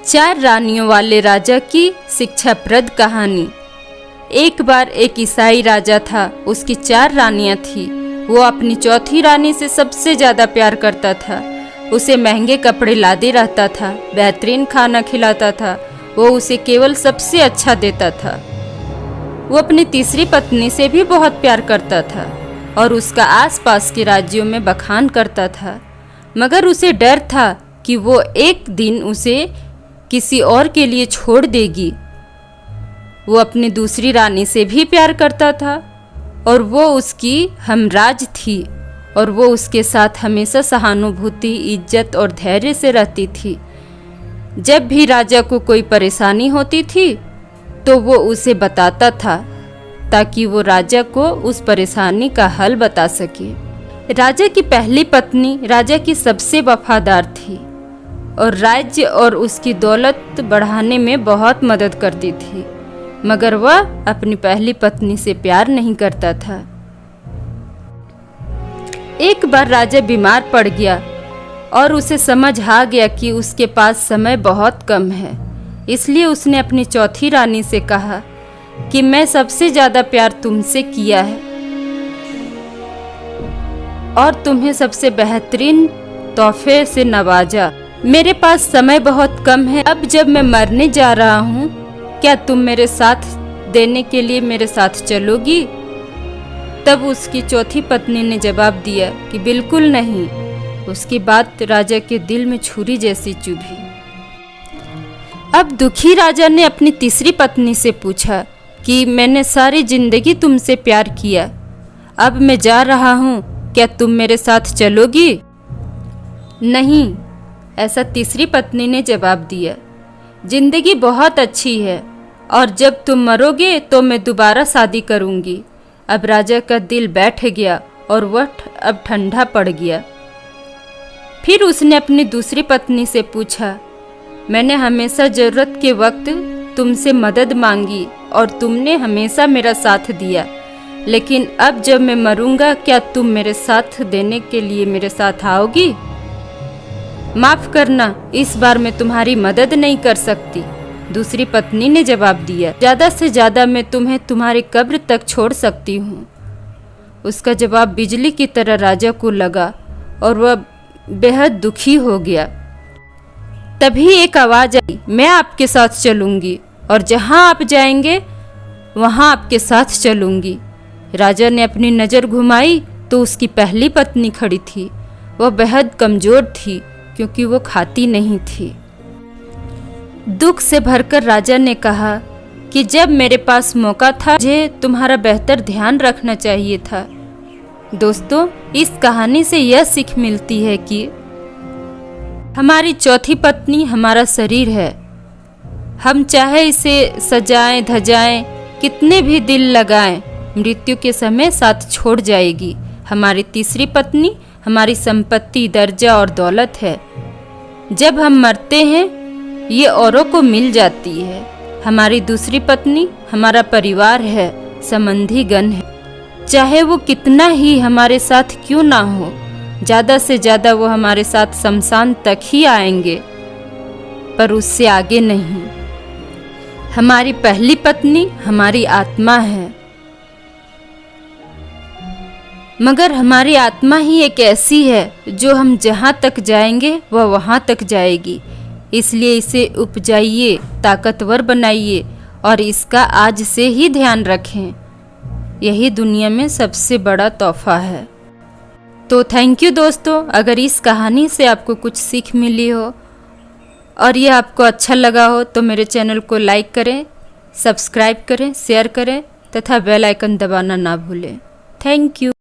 4 रानियों वाले राजा की शिक्षाप्रद कहानी। एक बार एक ईसाई राजा था। उसकी 4 रानियां थी। वो अपनी चौथी रानी से सबसे ज़्यादा प्यार करता था। उसे महंगे कपड़े लादे रहता था, बेहतरीन खाना खिलाता था। वो उसे केवल सबसे अच्छा देता था। वो अपनी तीसरी पत्नी से भी बहुत प्यार करता था और उसका आसपास के राज्यों में बखान करता था, मगर उसे डर था कि वो एक दिन उसे किसी और के लिए छोड़ देगी। वो अपनी दूसरी रानी से भी प्यार करता था और वो उसकी हमराज थी और वो उसके साथ हमेशा सहानुभूति, इज्जत और धैर्य से रहती थी। जब भी राजा को कोई परेशानी होती थी तो वो उसे बताता था ताकि वो राजा को उस परेशानी का हल बता सके। राजा की पहली पत्नी राजा की सबसे वफादार थी और राज्य और उसकी दौलत बढ़ाने में बहुत मदद करती थी, मगर वह अपनी पहली पत्नी से प्यार नहीं करता था। एक बार राजा बीमार पड़ गया और उसे समझ आ गया कि उसके पास समय बहुत कम है। इसलिए उसने अपनी चौथी रानी से कहा कि मैं सबसे ज़्यादा प्यार तुमसे किया है और तुम्हें सबसे बेहतरीन तोहफे से नवाजा। मेरे पास समय बहुत कम है। अब जब मैं मरने जा रहा हूँ, क्या तुम मेरे साथ देने के लिए मेरे साथ चलोगी? तब उसकी चौथी पत्नी ने जवाब दिया कि बिल्कुल नहीं। उसकी बात राजा के दिल में छुरी जैसी चुभी। अब दुखी राजा ने अपनी तीसरी पत्नी से पूछा कि मैंने सारी जिंदगी तुमसे प्यार किया, अब मैं जा रहा हूँ, क्या तुम मेरे साथ चलोगी? नहीं, ऐसा तीसरी पत्नी ने जवाब दिया। जिंदगी बहुत अच्छी है और जब तुम मरोगे तो मैं दोबारा शादी करूँगी। अब राजा का दिल बैठ गया और वह अब ठंडा पड़ गया। फिर उसने अपनी दूसरी पत्नी से पूछा, मैंने हमेशा ज़रूरत के वक्त तुमसे मदद मांगी और तुमने हमेशा मेरा साथ दिया, लेकिन अब जब मैं मरूंगा क्या तुम मेरे साथ देने के लिए मेरे साथ आओगी? माफ़ करना, इस बार मैं तुम्हारी मदद नहीं कर सकती। दूसरी पत्नी ने जवाब दिया। ज़्यादा से ज़्यादा मैं तुम्हें तुम्हारी कब्र तक छोड़ सकती हूँ। उसका जवाब बिजली की तरह राजा को लगा और वह बेहद दुखी हो गया। तभी एक आवाज़ आई, मैं आपके साथ चलूँगी और जहाँ आप जाएंगे वहाँ आपके साथ चलूँगी। राजा ने अपनी नज़र घुमाई तो उसकी पहली पत्नी खड़ी थी। वह बेहद कमज़ोर थी क्योंकि वो खाती नहीं थी। दुख से भरकर राजा ने कहा कि जब मेरे पास मौका था मुझे तुम्हारा बेहतर ध्यान रखना चाहिए था। दोस्तों, इस कहानी से यह सीख मिलती है कि हमारी चौथी पत्नी हमारा शरीर है। हम चाहे इसे सजाएं धजाएं, कितने भी दिल लगाएं, मृत्यु के समय साथ छोड़ जाएगी। हमारी तीसरी पत्नी हमारी संपत्ति, दर्जा और दौलत है। जब हम मरते हैं ये औरों को मिल जाती है। हमारी दूसरी पत्नी हमारा परिवार है, संबंधी गण है। चाहे वो कितना ही हमारे साथ क्यों ना हो, ज़्यादा से ज़्यादा वो हमारे साथ शमशान तक ही आएंगे, पर उससे आगे नहीं। हमारी पहली पत्नी हमारी आत्मा है, मगर हमारी आत्मा ही एक ऐसी है जो हम जहाँ तक जाएंगे वह वहाँ तक जाएगी। इसलिए इसे उपजाइए, ताकतवर बनाइए और इसका आज से ही ध्यान रखें। यही दुनिया में सबसे बड़ा तोहफा है। तो थैंक यू दोस्तों। अगर इस कहानी से आपको कुछ सीख मिली हो और ये आपको अच्छा लगा हो तो मेरे चैनल को लाइक करें, सब्सक्राइब करें, शेयर करें तथा बेल आइकन दबाना ना भूलें। Thank you.